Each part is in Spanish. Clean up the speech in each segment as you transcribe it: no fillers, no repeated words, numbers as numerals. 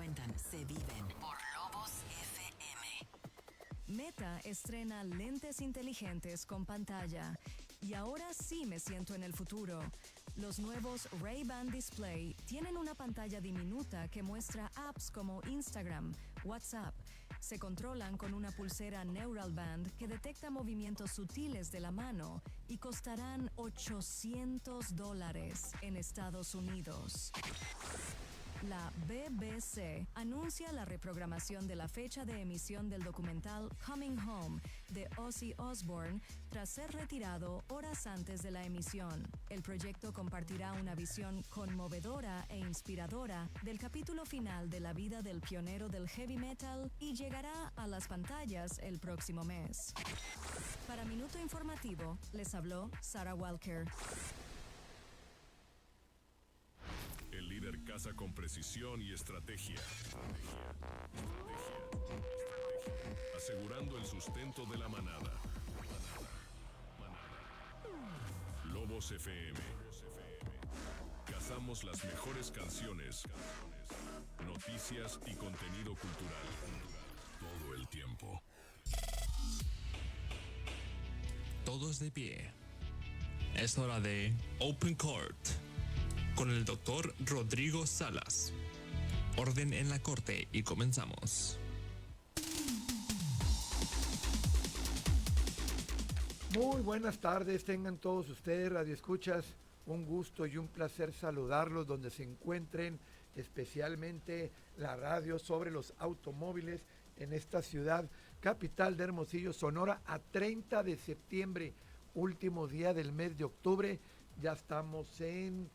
cuentan, se viven por Lobos FM. Meta estrena lentes inteligentes con pantalla. Y ahora sí me siento en el futuro. Los nuevos Ray-Ban Display tienen una pantalla diminuta que muestra apps como Instagram, WhatsApp. Se controlan con una pulsera Neural Band que detecta movimientos sutiles de la mano y costarán $800 en Estados Unidos. La BBC anuncia la reprogramación de la fecha de emisión del documental Coming Home de Ozzy Osbourne tras ser retirado horas antes de la emisión. El proyecto compartirá una visión conmovedora e inspiradora del capítulo final de la vida del pionero del heavy metal y llegará a las pantallas el próximo mes. Para Minuto Informativo, les habló Sarah Walker. El líder caza con precisión y estrategia. Asegurando el sustento de la manada. Lobos FM. Cazamos las mejores canciones, noticias y contenido cultural. Todo el tiempo. Todos de pie. Es hora de Open Court con el doctor Rodrigo Salas. Orden en la corte y comenzamos. Muy buenas tardes, tengan todos ustedes radioescuchas. Un gusto y un placer saludarlos donde se encuentren, especialmente la radio sobre los automóviles en esta ciudad capital de Hermosillo, Sonora, a 30 de septiembre, último día del mes de octubre. Ya estamos ¿en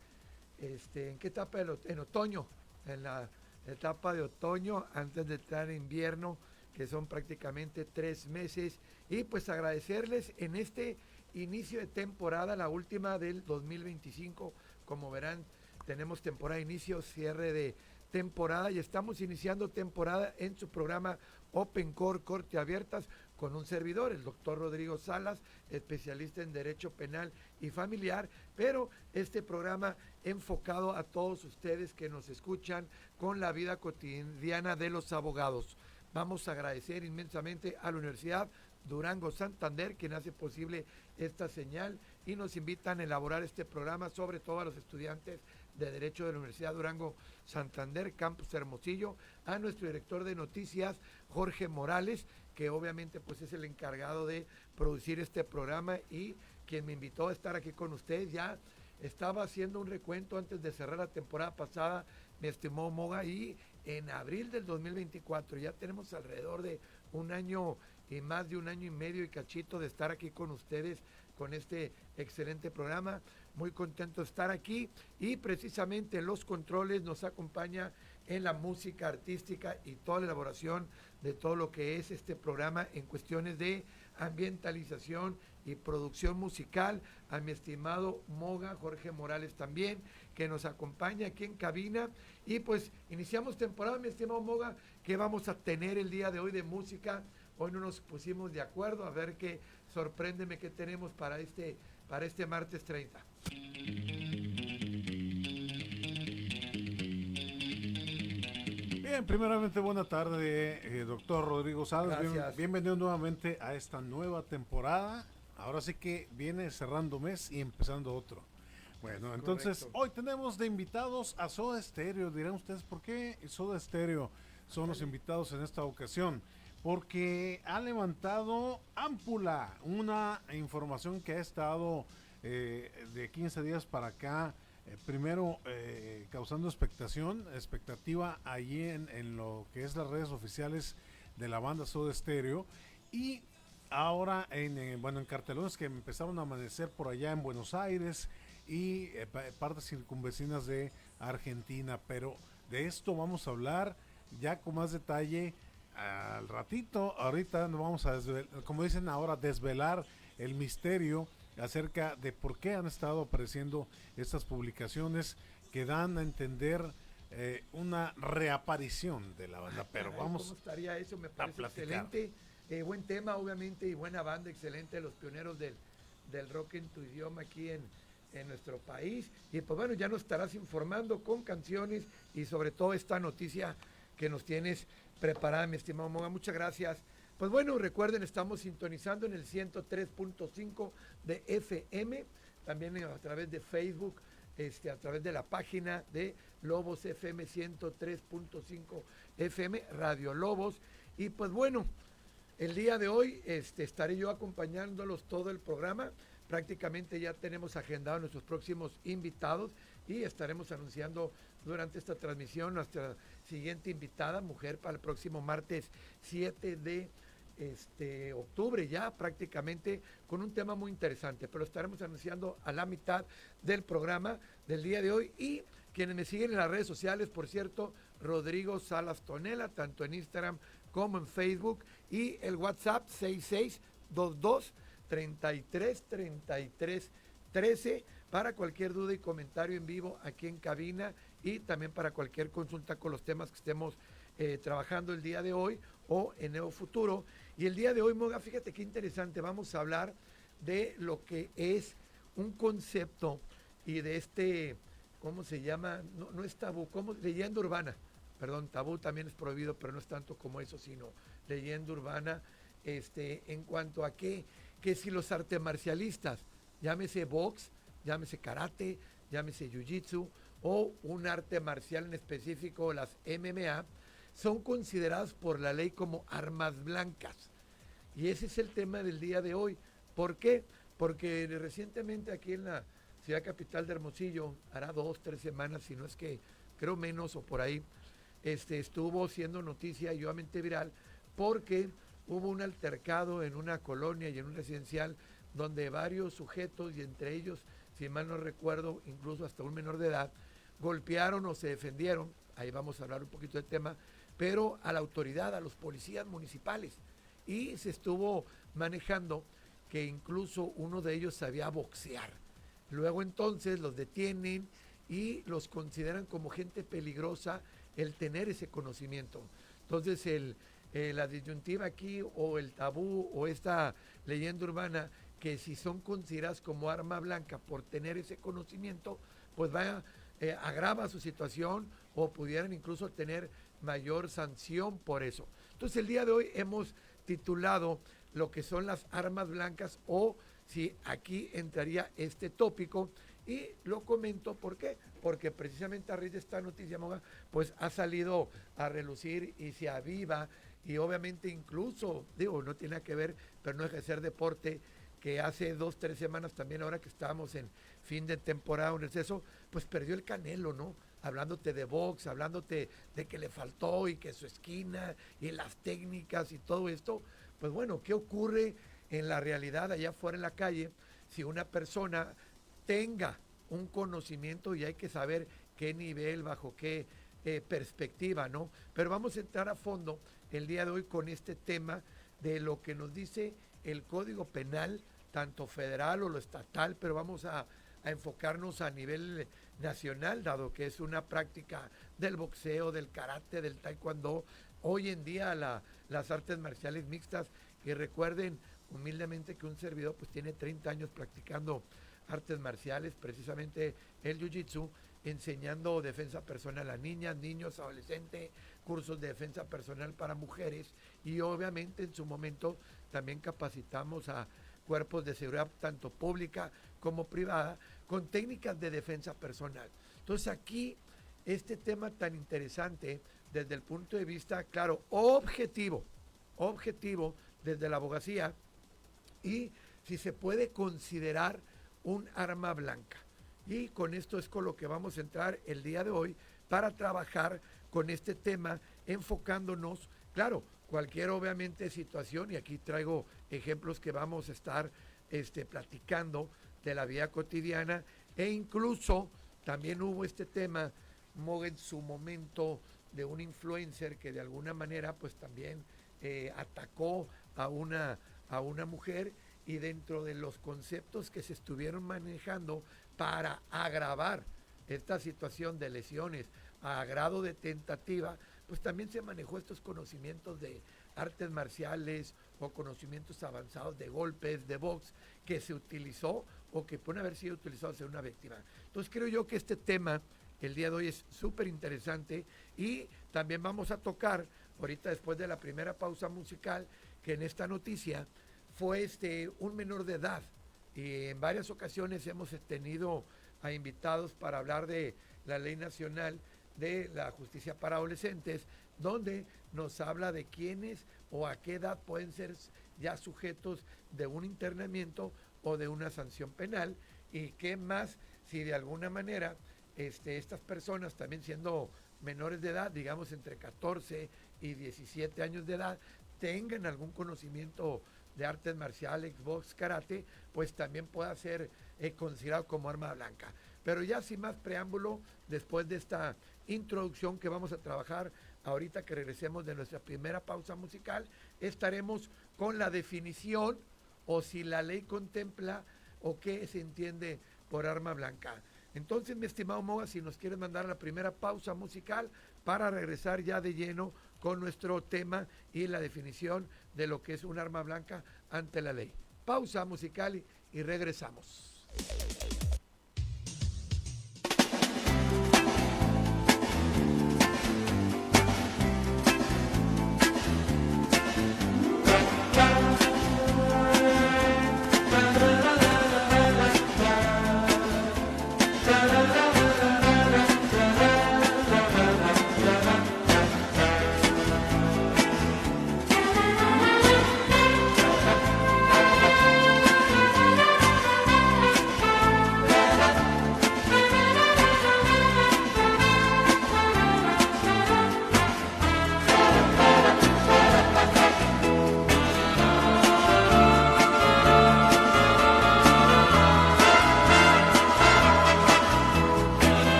qué etapa? En otoño, en la etapa de otoño, antes de entrar en invierno, que son prácticamente 3 meses. Y pues agradecerles en este inicio de temporada, la última del 2025. Como verán, tenemos temporada de inicio, cierre de temporada y estamos iniciando temporada en su programa Open Court, Corte Abiertas, con un servidor, el doctor Rodrigo Salas, especialista en Derecho Penal y Familiar, pero este programa enfocado a todos ustedes que nos escuchan con la vida cotidiana de los abogados. Vamos a agradecer inmensamente a la Universidad Durango Santander, quien hace posible esta señal y nos invitan a elaborar este programa, sobre todo a los estudiantes de Derecho de la Universidad Durango Santander, Campus Hermosillo, a nuestro director de noticias, Jorge Morales, que obviamente pues es el encargado de producir este programa y quien me invitó a estar aquí con ustedes. Ya estaba haciendo un recuento antes de cerrar la temporada pasada, mi estimado Moga, y en abril del 2024 ya tenemos alrededor de un año y más de un año y medio y cachito de estar aquí con ustedes con este excelente programa. Muy contento de estar aquí y precisamente en los controles nos acompaña en la música artística y toda la elaboración de todo lo que es este programa en cuestiones de ambientalización y producción musical, a mi estimado Moga, Jorge Morales también, que nos acompaña aquí en cabina. Y pues iniciamos temporada, mi estimado Moga, que vamos a tener el día de hoy de música. Hoy no nos pusimos de acuerdo, a ver qué, sorpréndeme qué tenemos para este martes 30. Bien, primeramente buena tarde, doctor Rodrigo Salas. Bienvenido nuevamente a esta nueva temporada. Ahora sí que viene cerrando mes y empezando otro. Bueno, entonces correcto. Hoy tenemos de invitados a Soda Stereo. Dirán ustedes, ¿por qué Soda Stereo son los invitados en esta ocasión? Porque ha levantado Ámpula, una información que ha estado de 15 días para acá, primero causando expectativa allí en lo que es las redes oficiales de la banda Soda Stereo, y ahora en cartelones que empezaron a amanecer por allá en Buenos Aires y partes circunvecinas de Argentina. Pero de esto vamos a hablar ya con más detalle al ratito. Ahorita nos vamos a como dicen ahora, desvelar el misterio acerca de por qué han estado apareciendo estas publicaciones que dan a entender una reaparición de la banda. Pero vamos, ¿cómo estaría eso? Me parece excelente, buen tema obviamente y buena banda, excelente, los pioneros del rock en tu idioma aquí en nuestro país. Y pues bueno, ya nos estarás informando con canciones y sobre todo esta noticia que nos tienes preparada, mi estimado Moga. Muchas gracias. Pues bueno, recuerden, estamos sintonizando en el 103.5 de FM, también a través de Facebook, a través de la página de Lobos FM 103.5 FM, Radio Lobos. Y pues bueno, el día de hoy estaré yo acompañándolos todo el programa. Prácticamente ya tenemos agendados nuestros próximos invitados y estaremos anunciando durante esta transmisión nuestra siguiente invitada, mujer, para el próximo martes 7 de octubre, ya prácticamente con un tema muy interesante, pero estaremos anunciando a la mitad del programa del día de hoy. Y quienes me siguen en las redes sociales, por cierto, Rodrigo Salas Tonela, tanto en Instagram como en Facebook, y el WhatsApp 6622-333313 para cualquier duda y comentario en vivo aquí en cabina, y también para cualquier consulta con los temas que estemos trabajando el día de hoy o en el futuro. Y el día de hoy, Moga, fíjate qué interesante, vamos a hablar de lo que es un concepto y de ¿cómo se llama? No es tabú, ¿cómo? Leyenda urbana. Perdón, tabú también es prohibido, pero no es tanto como eso, sino leyenda urbana, en cuanto a que si los artes marcialistas, llámese box, llámese karate, llámese jiu-jitsu, o un arte marcial en específico, las MMA, son consideradas por la ley como armas blancas. Y ese es el tema del día de hoy. ¿Por qué? Porque recientemente aquí en la ciudad capital de Hermosillo, hará 2-3 semanas, si no es que creo menos o por ahí, estuvo siendo noticia y obviamente viral, porque hubo un altercado en una colonia y en un residencial donde varios sujetos, y entre ellos, si mal no recuerdo, incluso hasta un menor de edad, golpearon o se defendieron, ahí vamos a hablar un poquito del tema, pero a la autoridad, a los policías municipales. Y se estuvo manejando que incluso uno de ellos sabía boxear. Luego entonces los detienen y los consideran como gente peligrosa el tener ese conocimiento. Entonces la disyuntiva aquí, o el tabú, o esta leyenda urbana, que si son consideradas como arma blanca por tener ese conocimiento, pues agrava su situación, o pudieran incluso tener mayor sanción por eso. Entonces el día de hoy hemos titulado lo que son las armas blancas, o si aquí entraría este tópico, y lo comento ¿por qué? Porque precisamente a raíz de esta noticia, Moga, pues ha salido a relucir y se aviva, y obviamente incluso, digo, no tiene que ver, pero no deja de ser deporte, que hace 2-3 semanas también, ahora que estábamos en fin de temporada, un receso, pues perdió el Canelo, ¿no? Hablándote de box, hablándote de que le faltó y que su esquina y las técnicas y todo esto. Pues bueno, ¿qué ocurre en la realidad allá afuera en la calle si una persona tenga un conocimiento? Y hay que saber qué nivel, bajo qué perspectiva, ¿no? Pero vamos a entrar a fondo el día de hoy con este tema de lo que nos dice el Código Penal, tanto federal o lo estatal, pero vamos a enfocarnos a nivel nacional, dado que es una práctica del boxeo, del karate, del taekwondo, hoy en día las artes marciales mixtas. Y recuerden humildemente que un servidor pues tiene 30 años practicando artes marciales, precisamente el jiu-jitsu, enseñando defensa personal a niñas, niños, adolescentes, cursos de defensa personal para mujeres, y obviamente en su momento también capacitamos a cuerpos de seguridad tanto pública como privada con técnicas de defensa personal. Entonces aquí este tema tan interesante desde el punto de vista, claro, objetivo desde la abogacía, y si se puede considerar un arma blanca. Y con esto es con lo que vamos a entrar el día de hoy para trabajar con este tema, enfocándonos, claro, cualquier obviamente situación, y aquí traigo ejemplos que vamos a estar platicando de la vida cotidiana, e incluso también hubo este tema, Moga, en su momento, de un influencer que de alguna manera pues también atacó a una mujer, y dentro de los conceptos que se estuvieron manejando para agravar esta situación de lesiones a grado de tentativa, pues también se manejó estos conocimientos de artes marciales o conocimientos avanzados de golpes, de box, que se utilizó o que pueden haber sido utilizados en una víctima. Entonces creo yo que este tema el día de hoy es súper interesante, y También vamos a tocar, ahorita después de la primera pausa musical, que en esta noticia fue un menor de edad. Y en varias ocasiones hemos tenido a invitados para hablar de la Ley Nacional de la Justicia para Adolescentes, donde nos habla de quiénes o a qué edad pueden ser ya sujetos de un internamiento o de una sanción penal, y qué más si de alguna manera estas personas, también siendo menores de edad, digamos entre 14 y 17 años de edad, tengan algún conocimiento de artes marciales, box, karate, pues también pueda ser considerado como arma blanca. Pero ya sin más preámbulo, después de esta introducción que vamos a trabajar ahorita que regresemos de nuestra primera pausa musical, estaremos con la definición o si la ley contempla o qué se entiende por arma blanca. Entonces, mi estimado Moga, si nos quieres mandar a la primera pausa musical para regresar ya de lleno con nuestro tema y la definición de lo que es un arma blanca ante la ley. Pausa musical y regresamos.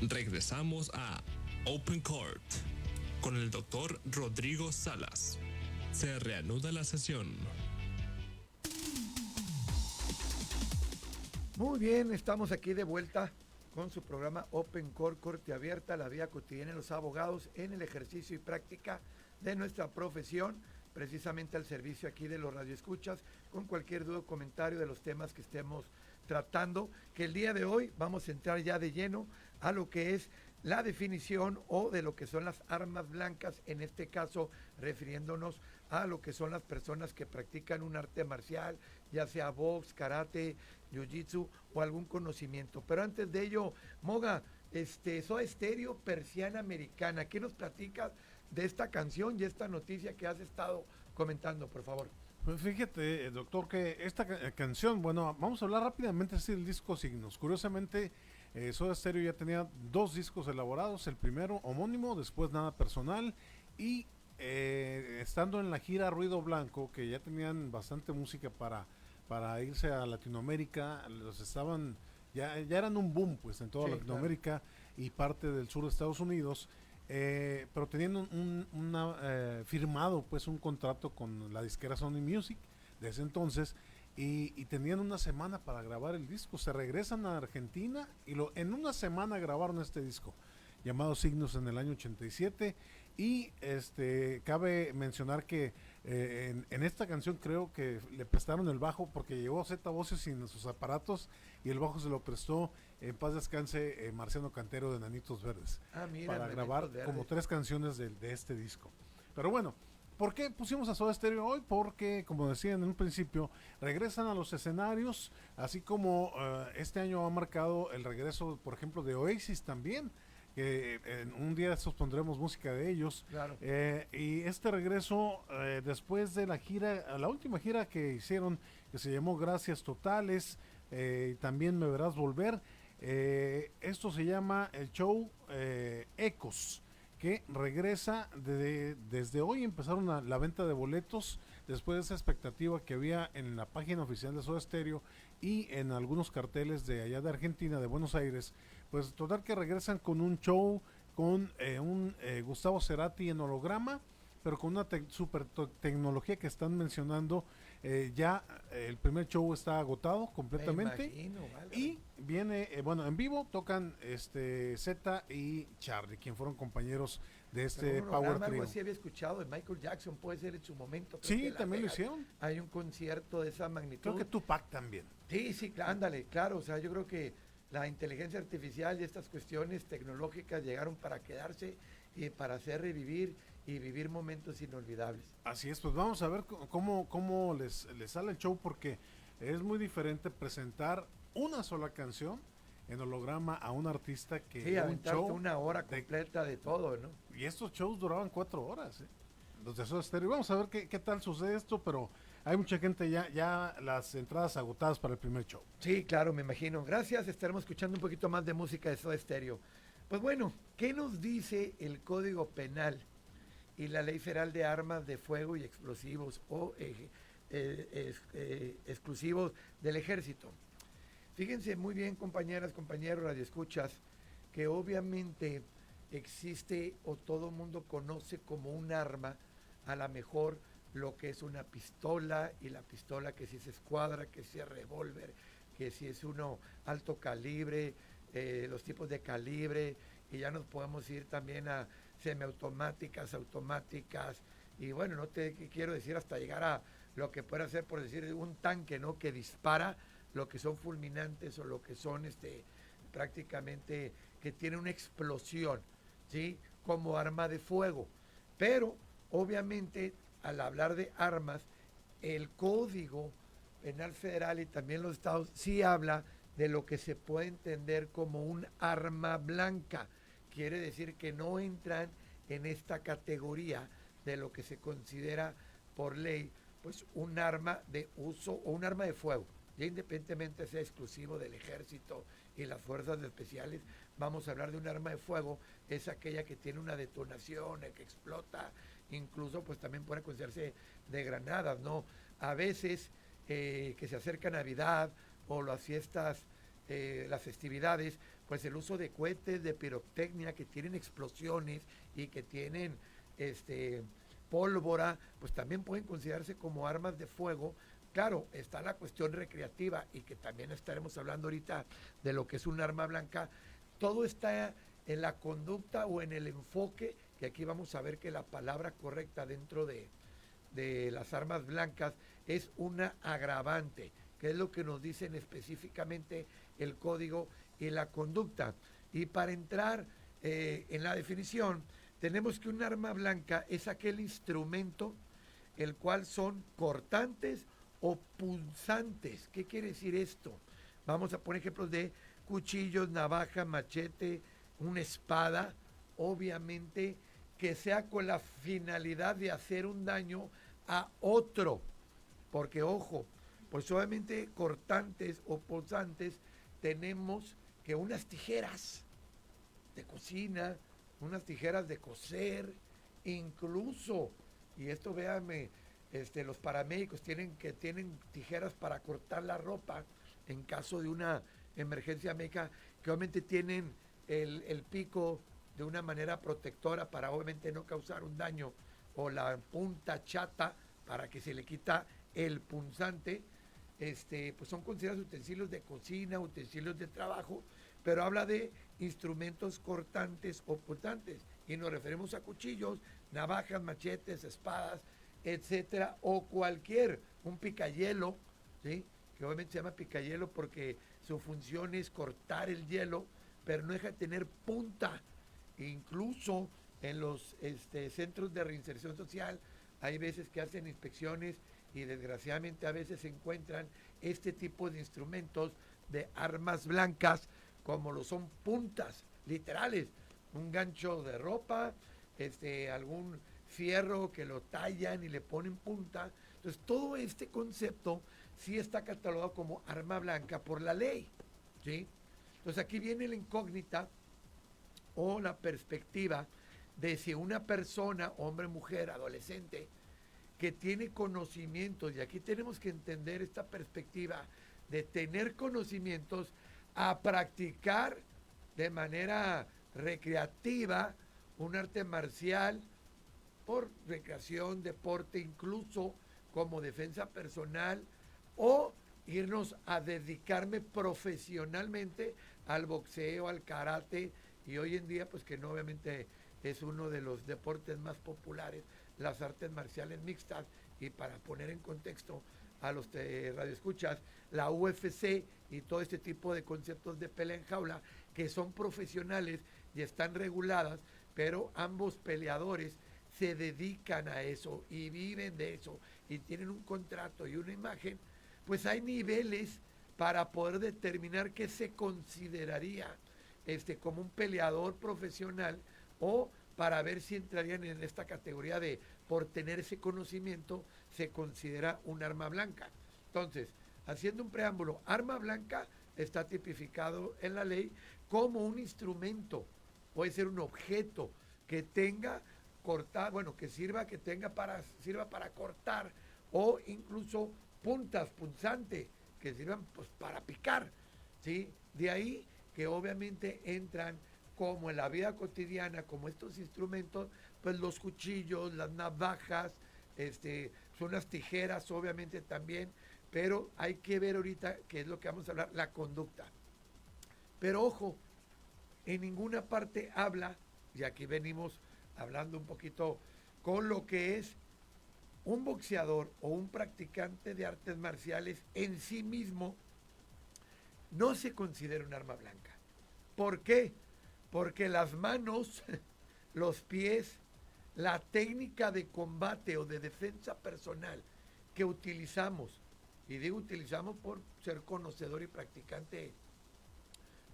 Regresamos a Open Court con el doctor Rodrigo Salas. Se reanuda la sesión. Muy bien, estamos aquí de vuelta con su programa Open Court, Corte Abierta, la vía cotidiana de los abogados en el ejercicio y práctica de nuestra profesión, precisamente al servicio aquí de los radioescuchas, con cualquier duda o comentario de los temas que estemos tratando, que el día de hoy vamos a entrar ya de lleno a lo que es la definición o de lo que son las armas blancas, en este caso refiriéndonos a lo que son las personas que practican un arte marcial, ya sea box, karate, jiu-jitsu o algún conocimiento. Pero antes de ello, Moga, Soda Stereo, Persiana Americana, ¿qué nos platicas de esta canción y esta noticia que has estado comentando, por favor? Pues fíjate, doctor, que esta canción, bueno, vamos a hablar rápidamente del disco Signos. Curiosamente, Soda Stereo ya tenía 2 discos elaborados, el primero homónimo, después Nada Personal, y estando en la gira Ruido Blanco, que ya tenían bastante música para irse a Latinoamérica, ya eran un boom pues en toda Latinoamérica, claro, y parte del sur de Estados Unidos, pero tenían firmado pues un contrato con la disquera Sony Music de ese entonces, y tenían una semana para grabar el disco. Se regresan a Argentina y en una semana grabaron este disco llamado Signos en el año 87, y cabe mencionar que en esta canción creo que le prestaron el bajo porque llegó Zeta Bosio sin sus aparatos, y el bajo se lo prestó, en paz descanse, Marciano Cantero de Nanitos Verdes, para grabar como 3 canciones de este disco. Pero bueno, ¿por qué pusimos a Soda Stereo hoy? Porque, como decía en un principio, regresan a los escenarios, así como este año ha marcado el regreso, por ejemplo, de Oasis también, que un día estos pondremos música de ellos. Claro. Y este regreso, después de la última gira que hicieron, que se llamó Gracias Totales, también Me Verás Volver, esto se llama el show Ecos, que regresa desde hoy. Empezaron la venta de boletos después de esa expectativa que había en la página oficial de Soda Stereo y en algunos carteles de allá de Argentina, de Buenos Aires. Pues total que regresan con un show con un Gustavo Cerati en holograma, pero con una super tecnología que están mencionando. Ya el primer show está agotado completamente. Me imagino, vale. Y viene, bueno, en vivo tocan Zeta y Charlie, quien fueron compañeros de este Power Trio. Algo así había escuchado de Michael Jackson, puede ser en su momento. Sí, también lo hicieron. Hay un concierto de esa magnitud. Creo que Tupac también. Sí, ándale, claro. O sea, yo creo que la inteligencia artificial y estas cuestiones tecnológicas llegaron para quedarse y para hacer revivir y vivir momentos inolvidables. Así es, pues vamos a ver cómo les sale el show, porque es muy diferente presentar una sola canción en holograma a un artista que sí, aventarte una hora completa de todo, ¿no? Y estos shows duraban 4 horas, los de Soda Stereo. Vamos a ver qué tal sucede esto, pero hay mucha gente ya las entradas agotadas para el primer show. Sí, claro, me imagino. Gracias, estaremos escuchando un poquito más de música de Soda Stereo. Pues bueno, ¿qué nos dice el Código Penal y la Ley Federal de Armas de Fuego y Explosivos o exclusivos del Ejército? Fíjense muy bien, compañeras, compañeros, radioescuchas, que obviamente existe o todo mundo conoce como un arma, a lo mejor lo que es una pistola, y la pistola que si es escuadra, que si es revólver, que si es uno alto calibre, los tipos de calibre, y ya nos podemos ir también a semiautomáticas, automáticas, y bueno, no te quiero decir hasta llegar a lo que puede ser, por decir, un tanque, ¿no?, que dispara, lo que son fulminantes o lo que son prácticamente que tiene una explosión, ¿sí?, como arma de fuego. Pero obviamente al hablar de armas, el Código Penal Federal y también los estados sí habla de lo que se puede entender como un arma blanca. Quiere decir que no entran en esta categoría de lo que se considera por ley pues un arma de uso o un arma de fuego, ya independientemente sea exclusivo del Ejército y las fuerzas especiales. Vamos a hablar de un arma de fuego, es aquella que tiene una detonación, que explota, incluso pues también puede considerarse de granadas, ¿no? A veces que se acerca Navidad o las fiestas las festividades, pues el uso de cohetes, de pirotecnia que tienen explosiones y que tienen pólvora, pues también pueden considerarse como armas de fuego. Claro, está la cuestión recreativa y que también estaremos hablando ahorita de lo que es un arma blanca. Todo está en la conducta o en el enfoque, que aquí vamos a ver que la palabra correcta dentro de las armas blancas es una agravante, que es lo que nos dicen específicamente el código y la conducta. Y para entrar en la definición, tenemos que un arma blanca es aquel instrumento el cual son cortantes o punzantes. ¿Qué quiere decir esto? Vamos a poner ejemplos de cuchillos, navaja, machete, una espada, obviamente que sea con la finalidad de hacer un daño a otro, porque ojo, pues obviamente cortantes o punzantes tenemos que unas tijeras de cocina, unas tijeras de coser, incluso, y esto véanme, los paramédicos tienen tijeras para cortar la ropa en caso de una emergencia médica, que obviamente tienen el pico de una manera protectora para obviamente no causar un daño, o la punta chata para que se le quita el punzante. Pues son considerados utensilios de cocina, utensilios de trabajo, pero habla de instrumentos cortantes o punzantes, y nos referimos a cuchillos, navajas, machetes, espadas, etcétera, o un picayelo, ¿sí? Que obviamente se llama picayelo porque su función es cortar el hielo, pero no deja de tener punta. Incluso en los centros de reinserción social hay veces que hacen inspecciones y desgraciadamente a veces se encuentran este tipo de instrumentos de armas blancas, como lo son puntas literales, un gancho de ropa, algún fierro que lo tallan y le ponen punta. Entonces todo este concepto sí está catalogado como arma blanca por la ley, ¿sí? Entonces aquí viene la incógnita o la perspectiva de si una persona, hombre, mujer, adolescente, que tiene conocimientos, y aquí tenemos que entender esta perspectiva de tener conocimientos a practicar de manera recreativa un arte marcial por recreación, deporte, incluso como defensa personal, o irnos a dedicarme profesionalmente al boxeo, al karate, y hoy en día pues que no, obviamente es uno de los deportes más populares, las artes marciales mixtas. Y para poner en contexto a los radioescuchas, la UFC y todo este tipo de conceptos de pelea en jaula, que son profesionales y están reguladas, pero ambos peleadores se dedican a eso y viven de eso y tienen un contrato y una imagen. Pues hay niveles para poder determinar qué se consideraría como un peleador profesional, o para ver si entrarían en esta categoría de, por tener ese conocimiento, se considera un arma blanca. Entonces, haciendo un preámbulo, arma blanca está tipificado en la ley como un instrumento, puede ser un objeto que tenga cortar, que sirva para cortar, o incluso puntas, punzante, que sirvan pues para picar, ¿sí? De ahí que obviamente entran como en la vida cotidiana, como estos instrumentos, pues los cuchillos, las navajas, son las tijeras obviamente también, pero hay que ver ahorita, que es lo que vamos a hablar, la conducta. Pero ojo, en ninguna parte habla, y aquí venimos hablando un poquito con lo que es un boxeador o un practicante de artes marciales en sí mismo, no se considera un arma blanca. ¿Por qué? Porque las manos, los pies, la técnica de combate o de defensa personal que utilizamos, y digo utilizamos por ser conocedor y practicante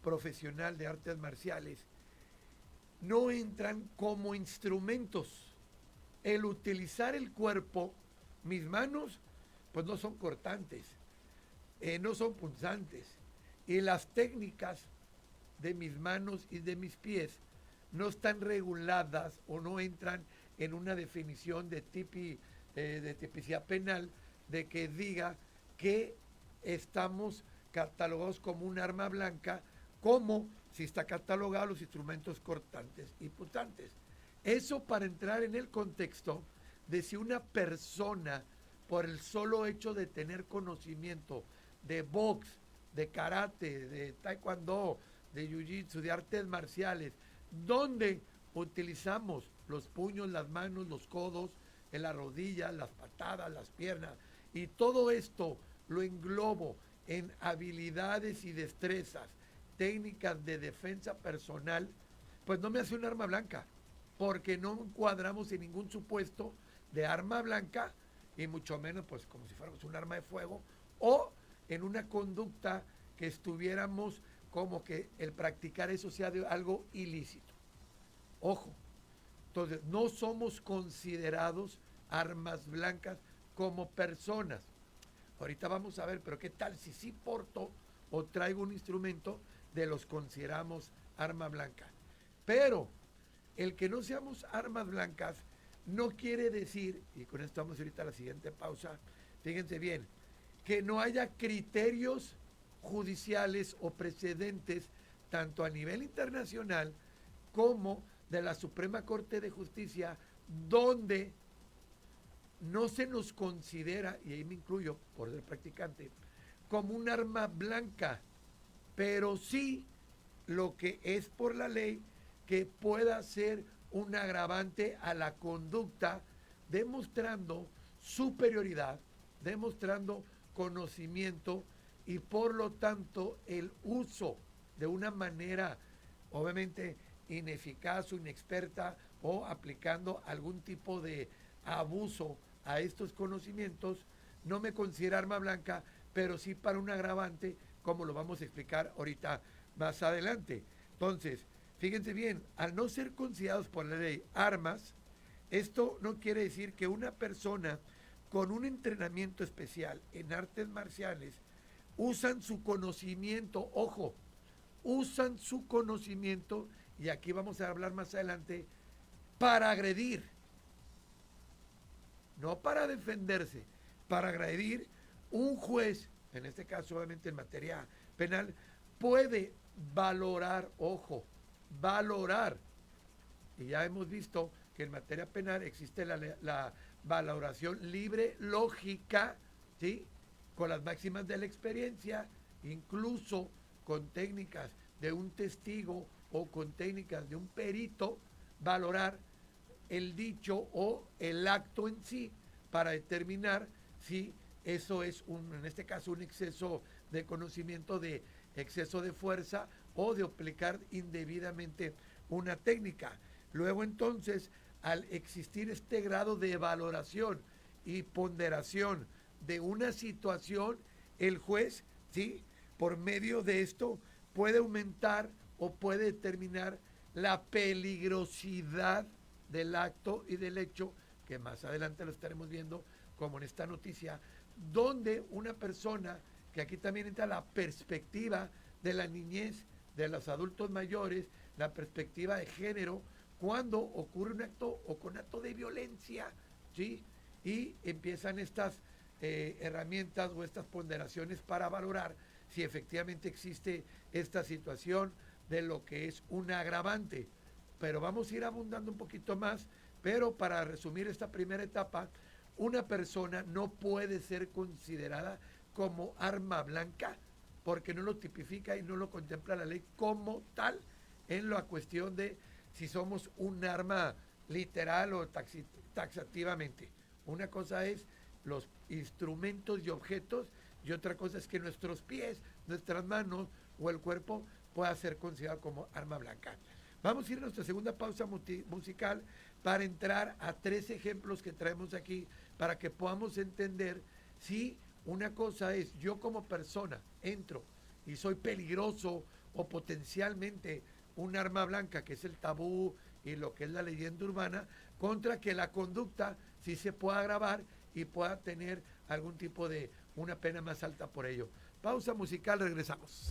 profesional de artes marciales, no entran como instrumentos. El utilizar el cuerpo, mis manos, pues no son cortantes, no son punzantes, y las técnicas de mis manos y de mis pies no están reguladas o no entran en una definición de tipicidad penal, de que diga que estamos catalogados como un arma blanca, como si está catalogado los instrumentos cortantes y punzantes. Eso para entrar en el contexto de si una persona, por el solo hecho de tener conocimiento de box, de karate, de taekwondo, de jiu-jitsu, de artes marciales, donde utilizamos los puños, las manos, los codos, en las rodillas, las patadas, las piernas, y todo esto lo englobo en habilidades y destrezas, técnicas de defensa personal, pues no me hace un arma blanca, porque no encuadramos en ningún supuesto de arma blanca, y mucho menos pues como si fuéramos un arma de fuego, o en una conducta que estuviéramos como que el practicar eso sea de algo ilícito. Ojo, entonces no somos considerados armas blancas como personas. Ahorita vamos a ver, pero qué tal si sí porto o traigo un instrumento de los consideramos arma blanca. Pero el que no seamos armas blancas no quiere decir, y con esto vamos ahorita a la siguiente pausa, fíjense bien, que no haya criterios judiciales o precedentes, tanto a nivel internacional como de la Suprema Corte de Justicia, donde no se nos considera, y ahí me incluyo por ser practicante, como un arma blanca, pero sí lo que es por la ley que pueda ser un agravante a la conducta, demostrando superioridad, demostrando conocimiento y por lo tanto el uso de una manera obviamente ineficaz o inexperta o aplicando algún tipo de abuso a estos conocimientos, no me considera arma blanca, pero sí para un agravante, como lo vamos a explicar ahorita más adelante. Entonces, fíjense bien, al no ser considerados por la ley armas, esto no quiere decir que una persona con un entrenamiento especial en artes marciales usan su conocimiento, ojo, usan su conocimiento, y aquí vamos a hablar más adelante, para agredir, no para defenderse, para agredir. Un juez, en este caso obviamente en materia penal, puede valorar, ojo, valorar, y ya hemos visto que en materia penal existe la valoración libre lógica, ¿sí?, con las máximas de la experiencia, incluso con técnicas de un testigo o con técnicas de un perito, valorar el dicho o el acto en sí para determinar si eso es en este caso un exceso de conocimiento, de exceso de fuerza o de aplicar indebidamente una técnica. Luego entonces, al existir este grado de valoración y ponderación de una situación, el juez, ¿sí?, por medio de esto puede aumentar o puede determinar la peligrosidad del acto y del hecho, que más adelante lo estaremos viendo como en esta noticia, donde una persona, que aquí también entra la perspectiva de la niñez, de los adultos mayores, la perspectiva de género, cuando ocurre un acto o con acto de violencia, ¿sí?, y empiezan estas herramientas o estas ponderaciones para valorar si efectivamente existe esta situación de lo que es un agravante. Pero vamos a ir abundando un poquito más, pero para resumir esta primera etapa, una persona no puede ser considerada como arma blanca porque no lo tipifica y no lo contempla la ley como tal en la cuestión de si somos un arma literal o taxativamente. Una cosa es los instrumentos y objetos, y otra cosa es que nuestros pies, nuestras manos o el cuerpo pueda ser considerado como arma blanca. Vamos a ir a nuestra segunda pausa musical para entrar a 3 ejemplos que traemos aquí para que podamos entender si una cosa es yo como persona entro y soy peligroso o potencialmente un arma blanca, que es el tabú y lo que es la leyenda urbana, contra que la conducta sí se pueda agravar y pueda tener algún tipo de una pena más alta por ello. Pausa musical, regresamos.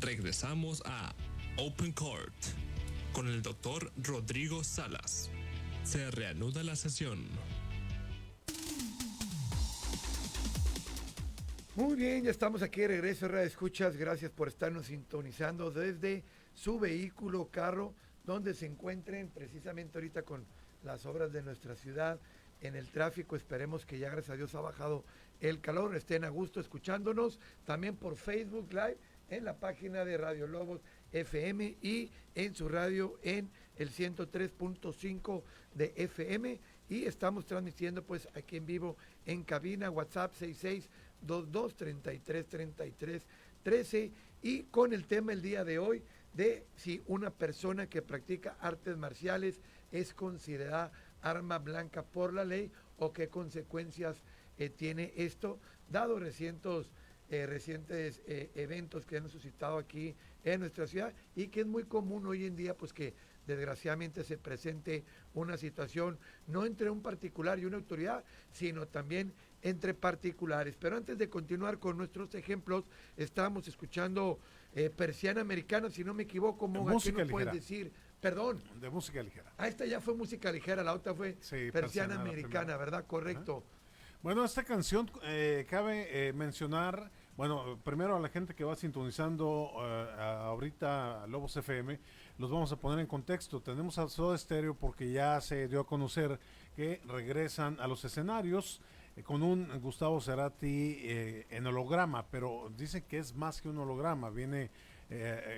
Regresamos a Open Court con el doctor Rodrigo Salas. Se reanuda la sesión. Muy bien, ya estamos aquí de regreso, Radio Escuchas. Gracias por estarnos sintonizando desde su vehículo, carro, donde se encuentren precisamente ahorita con las obras de nuestra ciudad, en el tráfico. Esperemos que ya, gracias a Dios, ha bajado el calor, estén a gusto escuchándonos, también por Facebook Live, en la página de Radio Lobos FM y en su radio en el 103.5 de FM, y estamos transmitiendo pues aquí en vivo en cabina, WhatsApp 6622333313, y con el tema el día de hoy de si una persona que practica artes marciales es considerada arma blanca por la ley o qué consecuencias tiene esto, dado recientes eventos que han suscitado aquí en nuestra ciudad, y que es muy común hoy en día pues que desgraciadamente se presente una situación no entre un particular y una autoridad, sino también entre particulares. Pero antes de continuar con nuestros ejemplos, estábamos escuchando Persiana Americana, si no me equivoco. Moga, ¿qué nos puedes decir? Perdón. De música ligera. Esta ya fue música ligera, la otra fue Persiana Americana, ¿verdad? Correcto. Ajá. Bueno, esta canción cabe mencionar, bueno, primero a la gente que va sintonizando ahorita a Lobos FM, los vamos a poner en contexto. Tenemos a Soda Stereo porque ya se dio a conocer que regresan a los escenarios con un Gustavo Cerati en holograma, pero dicen que es más que un holograma, viene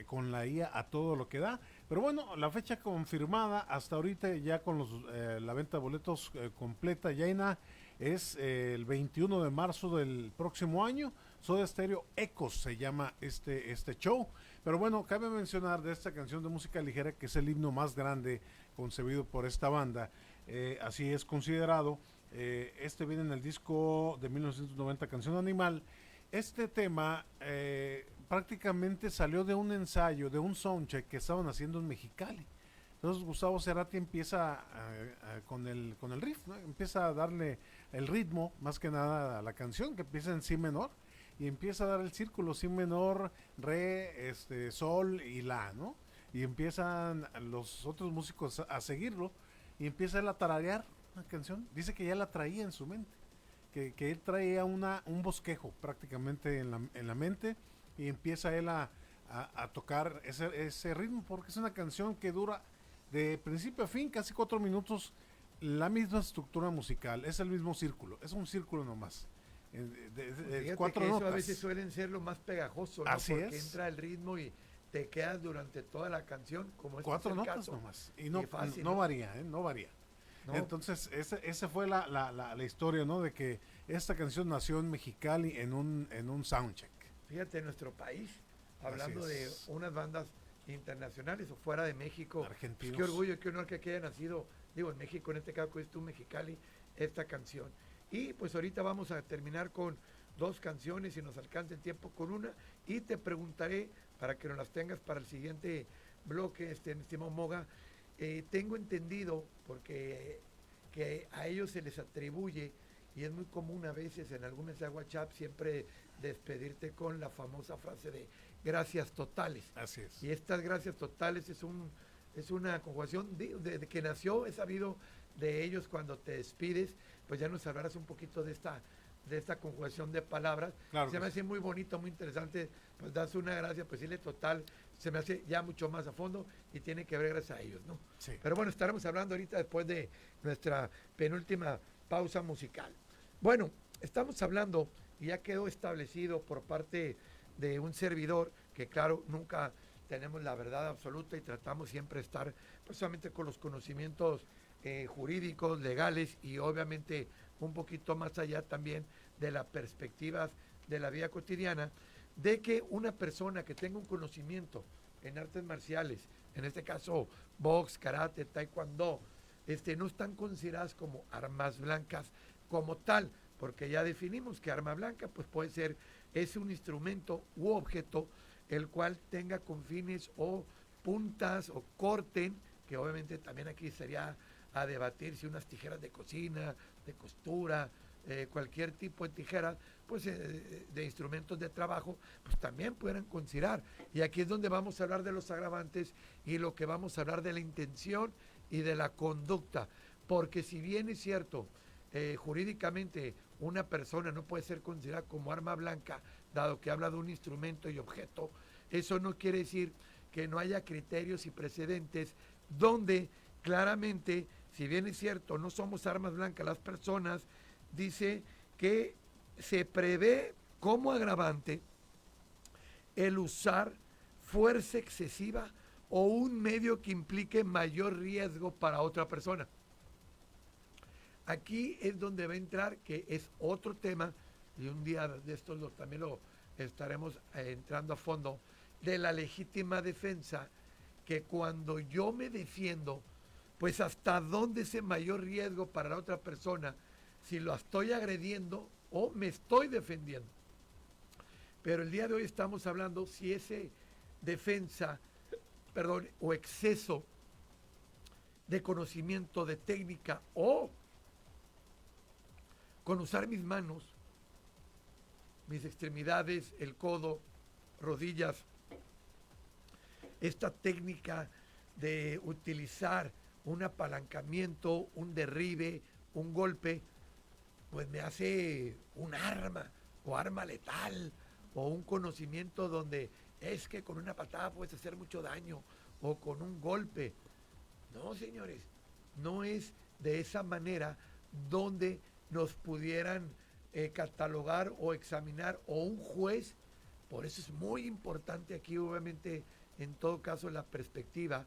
con la IA a todo lo que da. Pero bueno, la fecha confirmada hasta ahorita ya con la venta de boletos completa, llena, es el 21 de marzo del próximo año. Soda Stereo Ecos se llama este show. Pero bueno, cabe mencionar de esta canción de música ligera que es el himno más grande concebido por esta banda. Así es considerado. Este viene en el disco de 1990, Canción Animal. Este tema prácticamente salió de un ensayo, de un soundcheck que estaban haciendo en Mexicali. Entonces Gustavo Cerati empieza con el riff, ¿no? Empieza a darle el ritmo, más que nada a la canción, que empieza en si menor, y empieza a dar el círculo si menor, re, sol y la, ¿no? Y empiezan los otros músicos a seguirlo, y empieza él a tararear una canción. Dice que ya la traía en su mente, que él traía un bosquejo prácticamente en la mente, y empieza él a tocar ese ritmo, porque es una canción que dura de principio a fin, casi 4 minutos, la misma estructura musical, es el mismo círculo, es un círculo nomás. Fíjate 4 que notas. eso a veces suelen ser lo más pegajoso, ¿no? Así porque es. entra el ritmo y te quedas durante toda la canción, como 4 es el notas caso. nomás, y no fácil, no varía, no varía. No. Entonces, esa fue la historia, ¿no? De que esta canción nació en Mexicali en un soundcheck. Fíjate, en nuestro país, hablando de unas bandas internacionales o fuera de México, Argentinos. Pues qué orgullo, qué honor que haya nacido, digo, en México, en este caso es tú, Mexicali, esta canción. Y pues ahorita vamos a terminar con 2 canciones, si nos alcanza el tiempo con una, y te preguntaré, para que nos las tengas para el siguiente bloque, estimado Moga. Tengo entendido, porque que a ellos se les atribuye, y es muy común a veces en algún mensaje WhatsApp, siempre despedirte con la famosa frase de gracias totales. Así es. Y estas gracias totales es una conjugación de que nació, he sabido de ellos cuando te despides, pues ya nos hablarás un poquito de esta conjugación de palabras. Claro, se me hace muy bonito, muy interesante, pues das una gracia, pues decirle total, se me hace ya mucho más a fondo y tiene que ver gracias a ellos, ¿no? Sí. Pero bueno, estaremos hablando ahorita después de nuestra penúltima pausa musical. Bueno, estamos hablando, y ya quedó establecido por parte de un servidor, que claro, nunca tenemos la verdad absoluta y tratamos siempre de estar precisamente con los conocimientos jurídicos, legales y obviamente un poquito más allá también de las perspectivas de la vida cotidiana, de que una persona que tenga un conocimiento en artes marciales, en este caso box, karate, taekwondo, no están consideradas como armas blancas como tal, porque ya definimos que arma blanca pues puede ser, es un instrumento u objeto el cual tenga con fines o puntas o corten, que obviamente también aquí sería a debatir si unas tijeras de cocina, de costura, cualquier tipo de tijeras, pues de instrumentos de trabajo, pues también pudieran considerar. Y aquí es donde vamos a hablar de los agravantes y lo que vamos a hablar de la intención y de la conducta. Porque si bien es cierto, jurídicamente una persona no puede ser considerada como arma blanca, dado que habla de un instrumento y objeto, eso no quiere decir que no haya criterios y precedentes donde claramente, si bien es cierto, no somos armas blancas las personas, dice que se prevé como agravante el usar fuerza excesiva o un medio que implique mayor riesgo para otra persona. Aquí es donde va a entrar, que es otro tema, y un día de estos también lo estaremos entrando a fondo, de la legítima defensa, que cuando yo me defiendo, pues hasta dónde es el mayor riesgo para la otra persona, si lo estoy agrediendo o me estoy defendiendo. Pero el día de hoy estamos hablando si ese defensa, o exceso de conocimiento, de técnica, o con usar mis manos, mis extremidades, el codo, rodillas, esta técnica de utilizar un apalancamiento, un derribe, un golpe, pues me hace un arma o arma letal, o un conocimiento donde es que con una patada puedes hacer mucho daño, o con un golpe. No, señores, no es de esa manera donde nos pudieran catalogar o examinar, o un juez. Por eso es muy importante aquí, obviamente, en todo caso, la perspectiva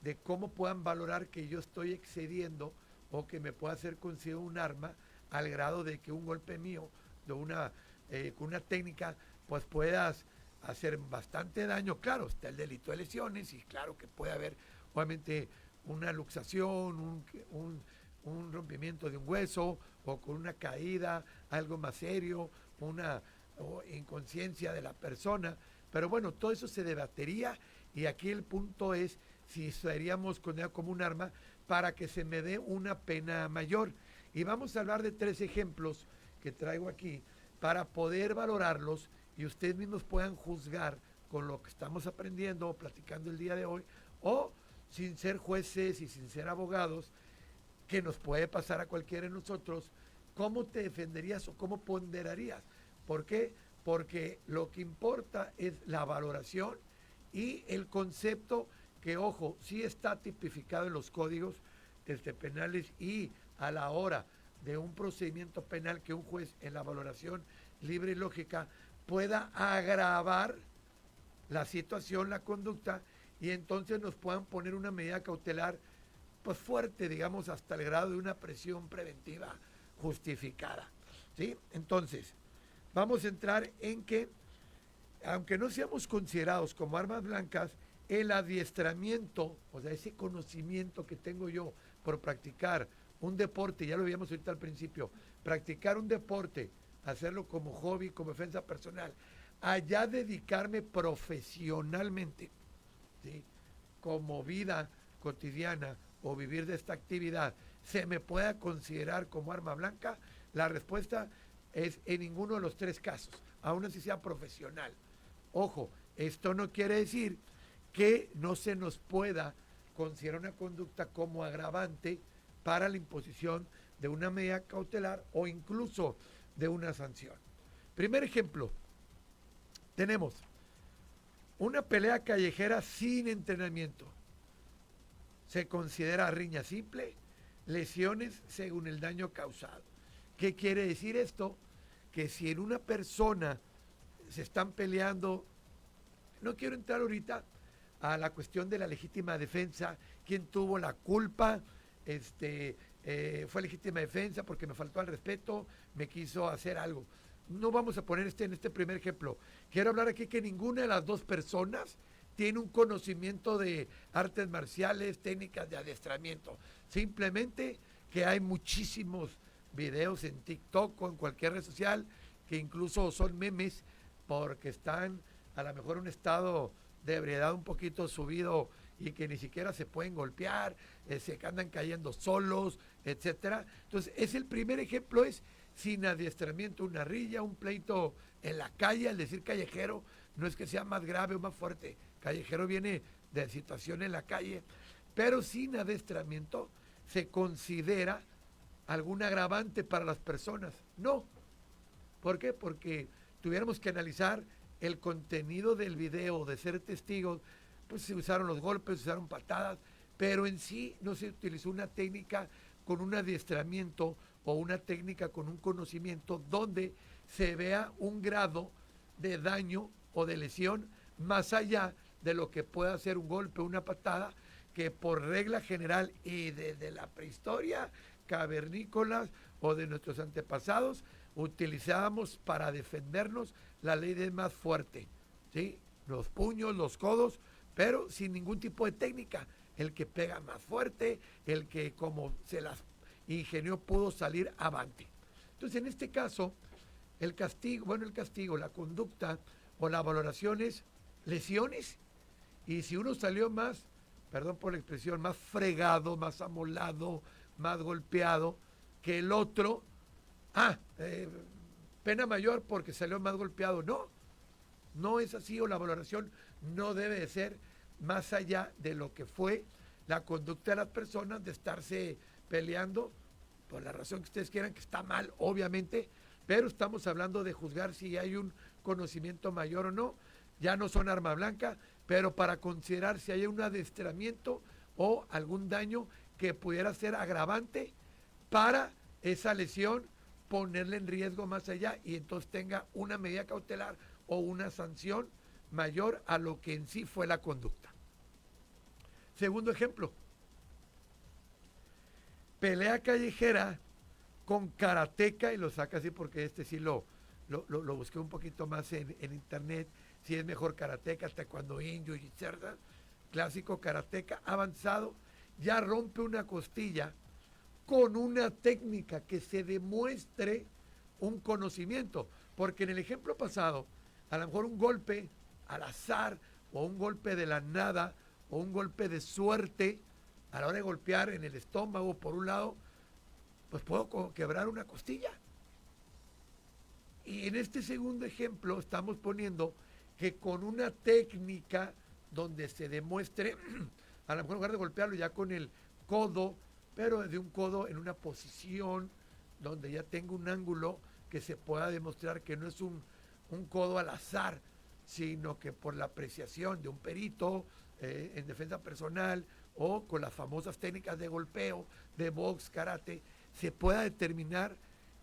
de cómo puedan valorar que yo estoy excediendo o que me pueda hacer considerado un arma, al grado de que un golpe mío de con una técnica pues puedas hacer bastante daño. Claro, está el delito de lesiones, y claro que puede haber obviamente una luxación, un rompimiento de un hueso, o con una caída, algo más serio, una inconsciencia de la persona. Pero bueno, todo eso se debatería, y aquí el punto es si seríamos considerados como un arma para que se me dé una pena mayor. Y vamos a hablar de 3 ejemplos que traigo aquí para poder valorarlos y ustedes mismos puedan juzgar con lo que estamos aprendiendo o platicando el día de hoy, o sin ser jueces y sin ser abogados, que nos puede pasar a cualquiera de nosotros. ¿Cómo te defenderías o cómo ponderarías? ¿Por qué? Porque lo que importa es la valoración y el concepto que, ojo, sí está tipificado en los códigos penales, y a la hora de un procedimiento penal que un juez en la valoración libre y lógica pueda agravar la situación, la conducta, y entonces nos puedan poner una medida cautelar pues fuerte, digamos, hasta el grado de una prisión preventiva justificada, ¿sí? Entonces, vamos a entrar en que, aunque no seamos considerados como armas blancas, el adiestramiento, o sea, ese conocimiento que tengo yo por practicar un deporte, ya lo veíamos ahorita al principio, practicar un deporte, hacerlo como hobby, como defensa personal, allá dedicarme profesionalmente, ¿sí?, como vida cotidiana o vivir de esta actividad, ¿se me pueda considerar como arma blanca? La respuesta es en ninguno de los 3 casos, aún así sea profesional. Ojo, esto no quiere decir que no se nos pueda considerar una conducta como agravante para la imposición de una medida cautelar o incluso de una sanción. Primer ejemplo, tenemos una pelea callejera sin entrenamiento. Se considera riña simple, lesiones según el daño causado. ¿Qué quiere decir esto? Que si en una persona se están peleando, no quiero entrar ahorita a la cuestión de la legítima defensa, quién tuvo la culpa, fue legítima defensa porque me faltó al respeto, me quiso hacer algo. No vamos a poner en este primer ejemplo. Quiero hablar aquí que ninguna de las 2 personas tiene un conocimiento de artes marciales, técnicas de adiestramiento. Simplemente que hay muchísimos videos en TikTok o en cualquier red social que incluso son memes porque están a lo mejor en un estado de ebriedad un poquito subido y que ni siquiera se pueden golpear, se andan cayendo solos, etcétera. Entonces, el primer ejemplo es sin adiestramiento, una rilla, un pleito en la calle, al decir callejero, no es que sea más grave o más fuerte, callejero viene de situación en la calle, pero sin adiestramiento se considera algún agravante para las personas. No. ¿Por qué? Porque tuviéramos que analizar el contenido del video, de ser testigos, pues se usaron los golpes, se usaron patadas, pero en sí no se utilizó una técnica con un adiestramiento o una técnica con un conocimiento donde se vea un grado de daño o de lesión más allá de lo que pueda ser un golpe o una patada, que por regla general y desde la prehistoria cavernícolas o de nuestros antepasados utilizábamos para defendernos la ley del más fuerte, ¿sí? Los puños, los codos, pero sin ningún tipo de técnica. El que pega más fuerte, el que como se las ingenió pudo salir avante. Entonces, en este caso, el castigo, la conducta o la valoración es lesiones, y si uno salió más, perdón por la expresión, más fregado, más amolado, más golpeado que el otro, pena mayor porque salió más golpeado. No es así, o la valoración no debe de ser más allá de lo que fue la conducta de las personas, de estarse peleando por la razón que ustedes quieran, que está mal, obviamente, pero estamos hablando de juzgar si hay un conocimiento mayor o no. Ya no son arma blanca, pero para considerar si hay un adiestramiento o algún daño que pudiera ser agravante para esa lesión, ponerle en riesgo más allá y entonces tenga una medida cautelar o una sanción mayor a lo que en sí fue la conducta. Segundo ejemplo, pelea callejera con karateca, y lo saca así porque este sí lo busqué un poquito más en internet, si es mejor karateca, taekwondo-in, jiu-jitsu, clásico karateca avanzado, ya rompe una costilla con una técnica que se demuestre un conocimiento, porque en el ejemplo pasado, a lo mejor un golpe al azar o un golpe de la nada o un golpe de suerte, a la hora de golpear en el estómago por un lado, pues puedo quebrar una costilla. Y en este segundo ejemplo estamos poniendo que con una técnica donde se demuestre, a lo mejor en lugar de golpearlo ya con el codo, pero de un codo en una posición donde ya tengo un ángulo que se pueda demostrar que no es un codo al azar, sino que por la apreciación de un perito en defensa personal o con las famosas técnicas de golpeo, de box, karate, se pueda determinar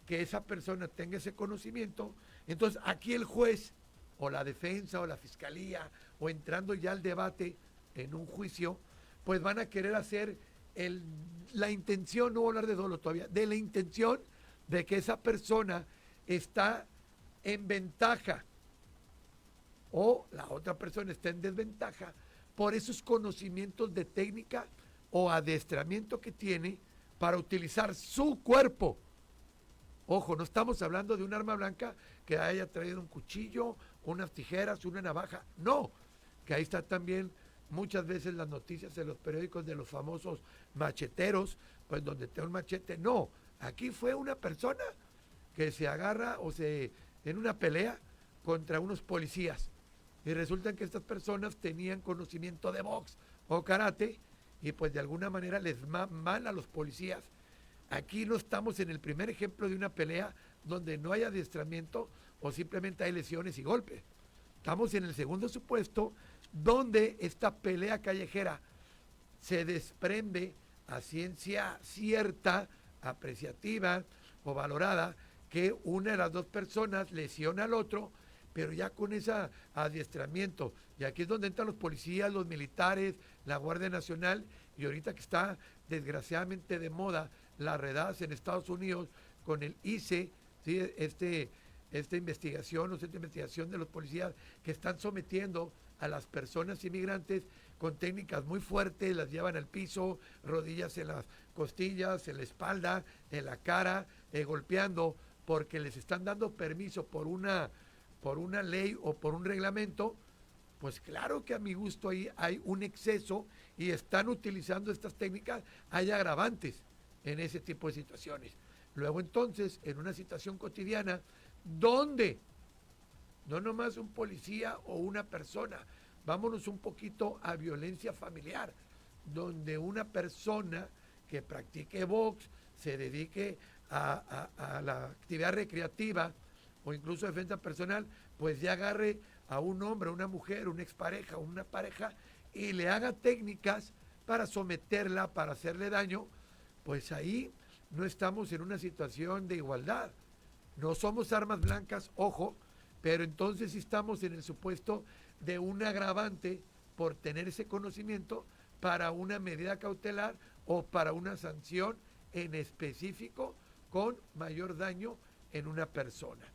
que esa persona tenga ese conocimiento. Entonces aquí el juez o la defensa o la fiscalía o entrando ya al debate en un juicio, pues van a querer hacer la intención, no voy a hablar de dolo todavía, de la intención de que esa persona está en ventaja o la otra persona está en desventaja por esos conocimientos de técnica o adiestramiento que tiene para utilizar su cuerpo. Ojo, no estamos hablando de un arma blanca que haya traído un cuchillo, unas tijeras, una navaja. No, que ahí está también muchas veces las noticias en los periódicos de los famosos macheteros, pues donde tengo un machete. No, aquí fue una persona que se agarra en una pelea contra unos policías. Y resulta que estas personas tenían conocimiento de box o karate y pues de alguna manera les mal a los policías. Aquí no estamos en el primer ejemplo de una pelea donde no hay adiestramiento o simplemente hay lesiones y golpes. Estamos en el segundo supuesto donde esta pelea callejera se desprende a ciencia cierta, apreciativa o valorada, que una de las dos personas lesiona al otro, pero ya con ese adiestramiento. Y aquí es donde entran los policías, los militares, la Guardia Nacional, y ahorita que está desgraciadamente de moda las redadas en Estados Unidos con el ICE, ¿sí? esta investigación de los policías que están sometiendo a las personas inmigrantes con técnicas muy fuertes, las llevan al piso, rodillas en las costillas, en la espalda, en la cara, golpeando, porque les están dando permiso por una ley o por un reglamento. Pues claro que a mi gusto ahí hay un exceso y están utilizando estas técnicas, hay agravantes en ese tipo de situaciones. Luego entonces, en una situación cotidiana, donde no nomás un policía o una persona, vámonos un poquito a violencia familiar, donde una persona que practique box, se dedique a la actividad recreativa o incluso defensa personal, pues ya agarre a un hombre, a una mujer, una expareja, una pareja y le haga técnicas para someterla, para hacerle daño, pues ahí no estamos en una situación de igualdad. No somos armas blancas, ojo, pero entonces sí estamos en el supuesto de un agravante por tener ese conocimiento para una medida cautelar o para una sanción en específico con mayor daño en una persona.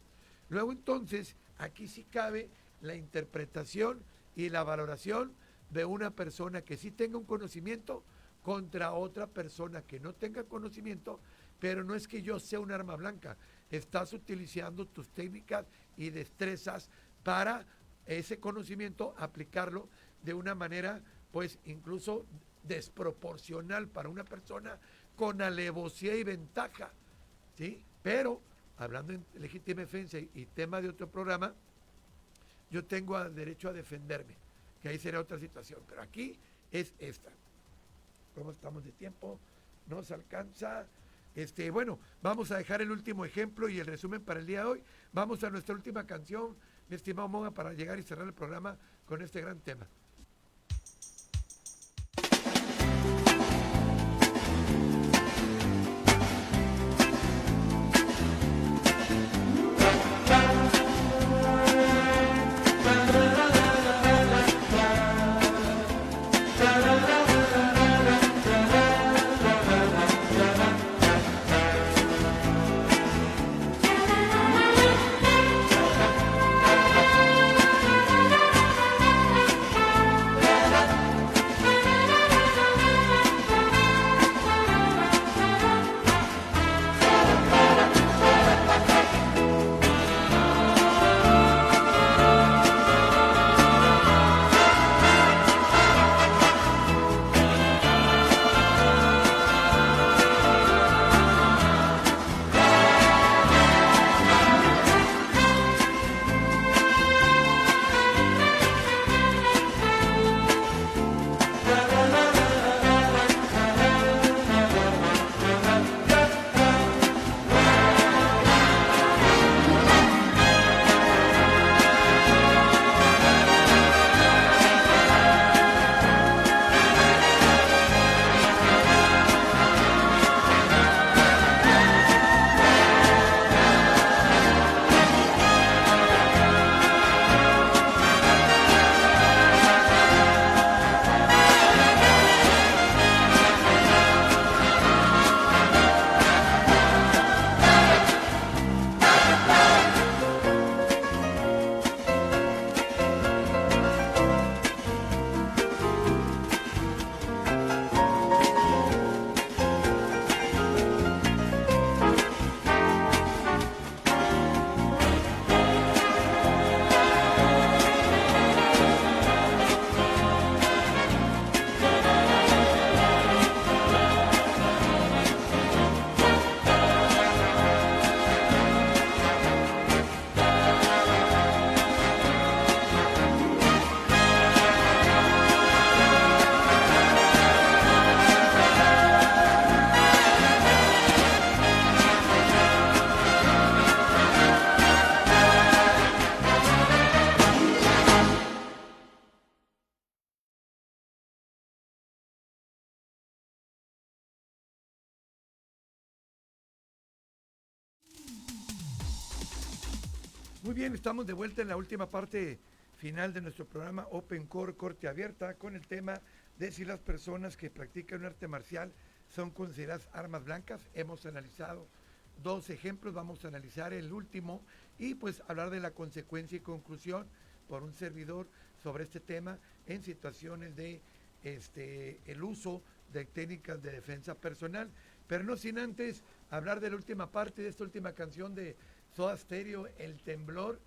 Luego entonces, aquí sí cabe la interpretación y la valoración de una persona que sí tenga un conocimiento contra otra persona que no tenga conocimiento, pero no es que yo sea un arma blanca, estás utilizando tus técnicas y destrezas para ese conocimiento aplicarlo de una manera pues incluso desproporcional para una persona con alevosía y ventaja, ¿sí? Pero hablando en legítima defensa y tema de otro programa, yo tengo derecho a defenderme, que ahí sería otra situación, pero aquí es esta. ¿Cómo estamos de tiempo? Nos alcanza. Bueno, vamos a dejar el último ejemplo y el resumen para el día de hoy. Vamos a nuestra última canción, mi estimado Monga, para llegar y cerrar el programa con este gran tema. Muy bien, estamos de vuelta en la última parte final de nuestro programa Open Core, Corte Abierta, con el tema de si las personas que practican un arte marcial son consideradas armas blancas. Hemos analizado 2 ejemplos, vamos a analizar el último y pues hablar de la consecuencia y conclusión por un servidor sobre este tema en situaciones de el uso de técnicas de defensa personal, pero no sin antes hablar de la última parte de esta última canción de Soda Stereo, El Temblor,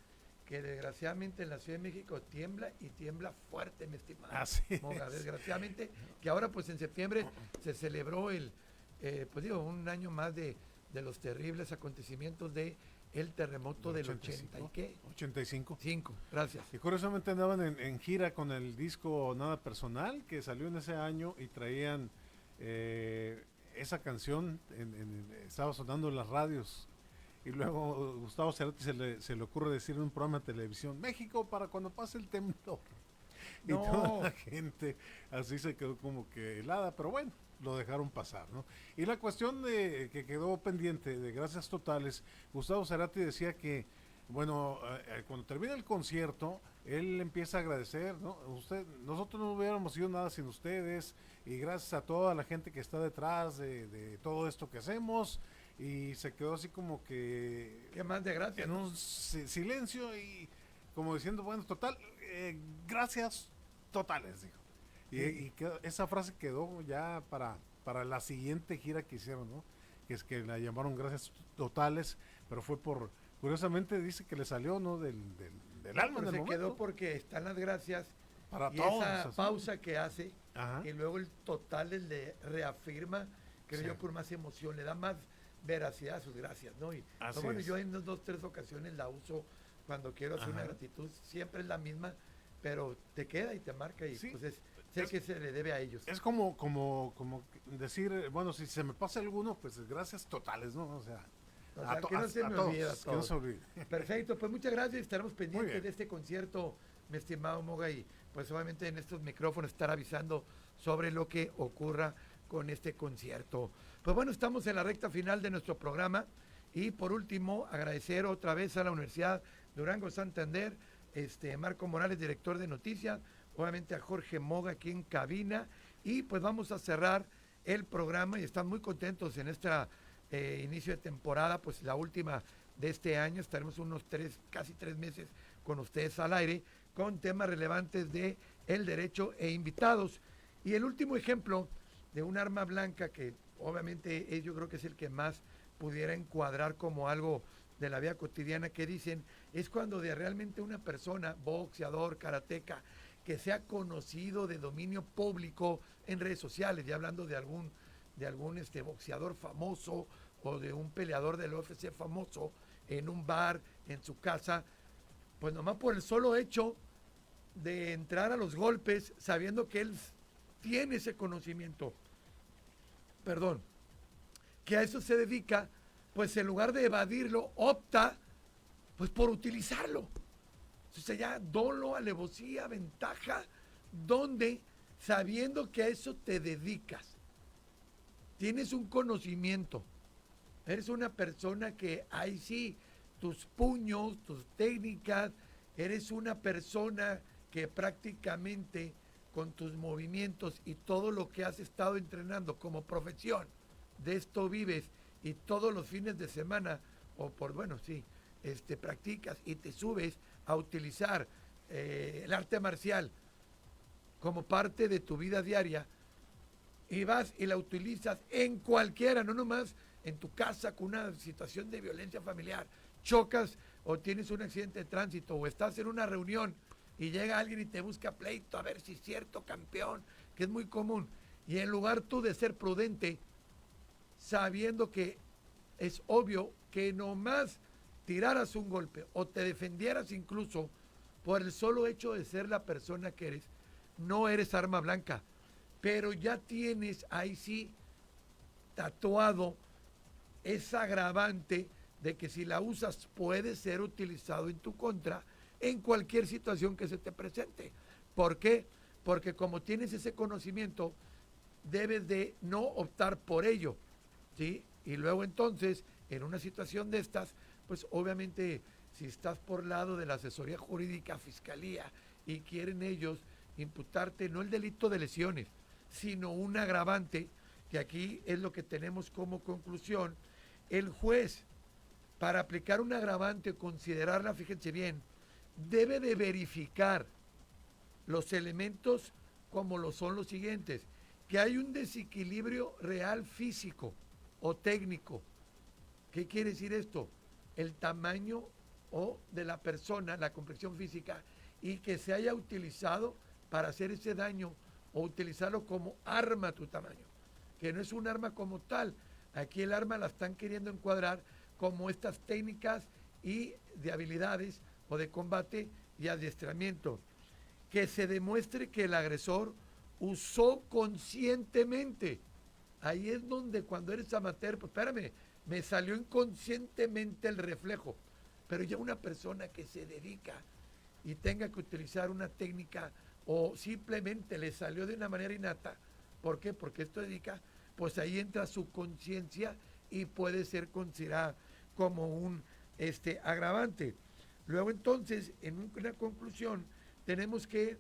que desgraciadamente en la Ciudad de México tiembla y tiembla fuerte, mi estimado Moga. Desgraciadamente, que ahora pues en septiembre se celebró un año más de de los terribles acontecimientos de el terremoto del 80 y qué? 85. 5, gracias. Y curiosamente andaban en gira con el disco Nada Personal, que salió en ese año, y traían esa canción, estaba sonando en las radios. Y luego Gustavo Cerati se le ocurre decir en un programa de televisión: México para cuando pase el temblor. Y No. toda la gente así se quedó como que helada, pero bueno, lo dejaron pasar, ¿no? Y la cuestión de que quedó pendiente de Gracias Totales, Gustavo Cerati decía que, bueno, cuando termina el concierto, él empieza a agradecer, ¿no? Nosotros no hubiéramos sido nada sin ustedes, y gracias a toda la gente que está detrás de todo esto que hacemos. Y se quedó así como que... ¿Qué más de gracias? En un silencio, y como diciendo, bueno, total, gracias totales, dijo. Y esa frase quedó ya para la siguiente gira que hicieron, ¿no? Que es que la llamaron Gracias Totales, pero fue curiosamente dice que le salió, ¿no? Del alma en el se momento. quedó porque están las gracias Para y todos, esa así. pausa que hace, Ajá. y luego el Totales le reafirma, creo Sí. yo, con más emoción, le da más veracidad a sus gracias, ¿no? Y Así bueno, es. yo en 2-3 ocasiones la uso cuando quiero hacer una Ajá. gratitud, siempre es la misma, pero te queda y te marca, y Sí. pues sé que se le debe a ellos. Es como decir, bueno, si se me pasa alguno, pues gracias totales, ¿no? O sea, O sea, que no se me olvida que no se todo. olvide. Perfecto, pues muchas gracias. Estaremos Muy pendientes bien. de este concierto, mi estimado Moga, y pues obviamente en estos micrófonos estar avisando sobre lo que ocurra con este concierto. Pues bueno, estamos en la recta final de nuestro programa, y por último agradecer otra vez a la Universidad Durango Santander, Marco Morales, director de noticias, obviamente a Jorge Moga aquí en cabina, y pues vamos a cerrar el programa y están muy contentos en esta inicio de temporada, pues la última de este año. Estaremos unos casi 3 meses con ustedes al aire con temas relevantes de el derecho e invitados. Y el último ejemplo de un arma blanca que obviamente yo creo que es el que más pudiera encuadrar como algo de la vida cotidiana que dicen, es cuando de realmente una persona, boxeador, karateca, que sea conocido de dominio público en redes sociales, ya hablando de algún boxeador famoso o de un peleador del UFC famoso en un bar, en su casa, pues nomás por el solo hecho de entrar a los golpes, sabiendo que él tiene ese conocimiento, que a eso se dedica, pues en lugar de evadirlo, opta pues por utilizarlo. O sea, ya dolo, alevosía, ventaja, donde sabiendo que a eso te dedicas, tienes un conocimiento, eres una persona que ahí sí, tus puños, tus técnicas, eres una persona que prácticamente con tus movimientos y todo lo que has estado entrenando como profesión, de esto vives, y todos los fines de semana, practicas y te subes a utilizar el arte marcial como parte de tu vida diaria, y vas y la utilizas en cualquiera, no nomás en tu casa con una situación de violencia familiar, chocas o tienes un accidente de tránsito o estás en una reunión y llega alguien y te busca pleito, a ver si es cierto, campeón, que es muy común, y en lugar tú de ser prudente, sabiendo que es obvio que nomás tiraras un golpe o te defendieras incluso por el solo hecho de ser la persona que eres, no eres arma blanca, pero ya tienes ahí sí tatuado esa agravante de que si la usas puede ser utilizado en tu contra en cualquier situación que se te presente. ¿Por qué? Porque como tienes ese conocimiento, debes de no optar por ello, ¿sí? Y luego entonces, en una situación de estas, pues obviamente si estás por lado de la asesoría jurídica, fiscalía, y quieren ellos imputarte no el delito de lesiones, sino un agravante, que aquí es lo que tenemos como conclusión, el juez, para aplicar un agravante, considerarla, fíjense bien, debe de verificar los elementos como lo son los siguientes, que hay un desequilibrio real físico o técnico. ¿Qué quiere decir esto? El tamaño o de la persona, la complexión física, y que se haya utilizado para hacer ese daño o utilizarlo como arma a tu tamaño, que no es un arma como tal, Aquí el arma la están queriendo encuadrar como estas técnicas y de habilidades o de combate y adiestramiento. Que se demuestre que el agresor usó conscientemente. Ahí es donde cuando eres amateur, pues espérame, me salió inconscientemente el reflejo. Pero ya una persona que se dedica y tenga que utilizar una técnica o simplemente le salió de una manera innata, ¿por qué? Porque esto dedica, pues ahí entra su conciencia y puede ser considerada como un agravante. Luego entonces, en una conclusión, tenemos que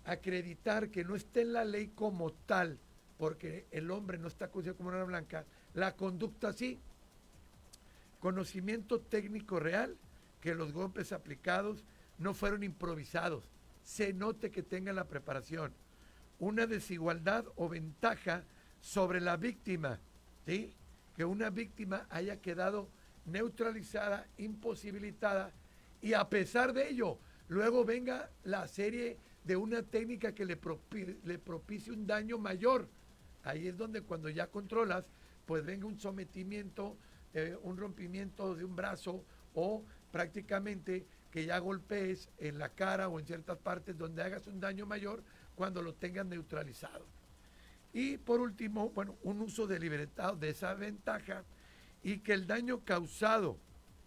acreditar que no esté en la ley como tal, porque el hombre no está considerado como una arma blanca, la conducta sí. Conocimiento técnico real, que los golpes aplicados no fueron improvisados, se note que tengan la preparación. Una desigualdad o ventaja sobre la víctima, ¿sí? Que una víctima haya quedado neutralizada, imposibilitada, y a pesar de ello, luego venga la serie de una técnica que le propicie un daño mayor. Ahí es donde cuando ya controlas, pues venga un sometimiento, un rompimiento de un brazo o prácticamente que ya golpees en la cara o en ciertas partes donde hagas un daño mayor cuando lo tengas neutralizado. Y por último, bueno, un uso deliberado de esa ventaja y que el daño causado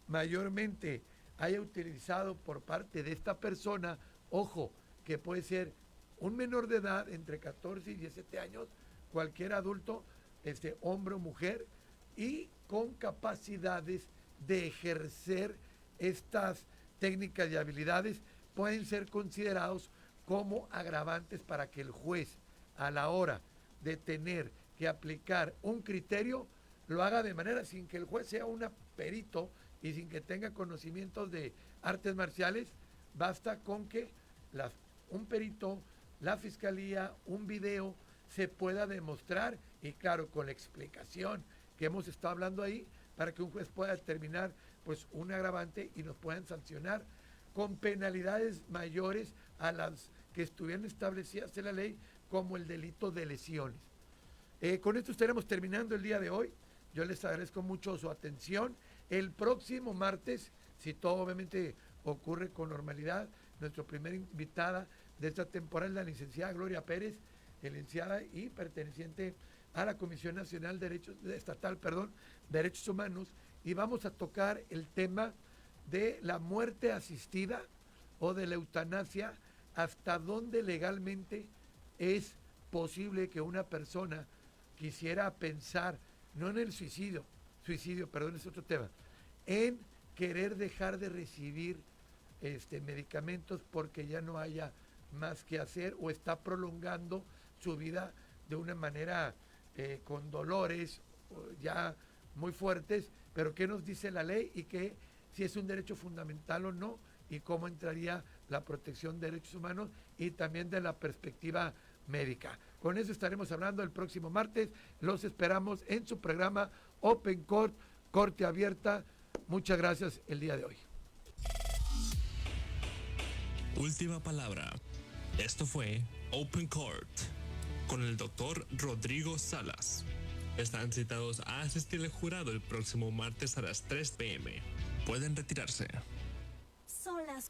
mayormente haya utilizado por parte de esta persona, ojo, que puede ser un menor de edad entre 14 y 17 años, cualquier adulto, hombre o mujer, y con capacidades de ejercer estas técnicas y habilidades, pueden ser considerados como agravantes para que el juez, a la hora de tener que aplicar un criterio, lo haga de manera sin que el juez sea un perito y sin que tenga conocimientos de artes marciales. Basta con que un perito, la fiscalía, un video se pueda demostrar, y claro, con la explicación que hemos estado hablando ahí, para que un juez pueda determinar pues un agravante y nos puedan sancionar con penalidades mayores a las que estuvieran establecidas en la ley, como el delito de lesiones. Con esto estaremos terminando el día de hoy. Yo les agradezco mucho su atención. El próximo martes, si todo obviamente ocurre con normalidad, nuestra primera invitada de esta temporada es la licenciada Gloria Pérez, licenciada y perteneciente a la Comisión Nacional Estatal de Derechos Humanos, y vamos a tocar el tema de la muerte asistida o de la eutanasia, hasta dónde legalmente es posible que una persona quisiera pensar, no en el suicidio, es otro tema, en querer dejar de recibir medicamentos porque ya no haya más que hacer o está prolongando su vida de una manera con dolores ya muy fuertes, pero qué nos dice la ley y que si es un derecho fundamental o no, y cómo entraría la protección de derechos humanos y también de la perspectiva médica. Con eso estaremos hablando el próximo martes. Los esperamos en su programa Open Court, Corte Abierta. Muchas gracias el día de hoy. Última palabra. Esto fue Open Court con el doctor Rodrigo Salas. Están citados a asistir al jurado el próximo martes a las 3 p.m. Pueden retirarse. Son las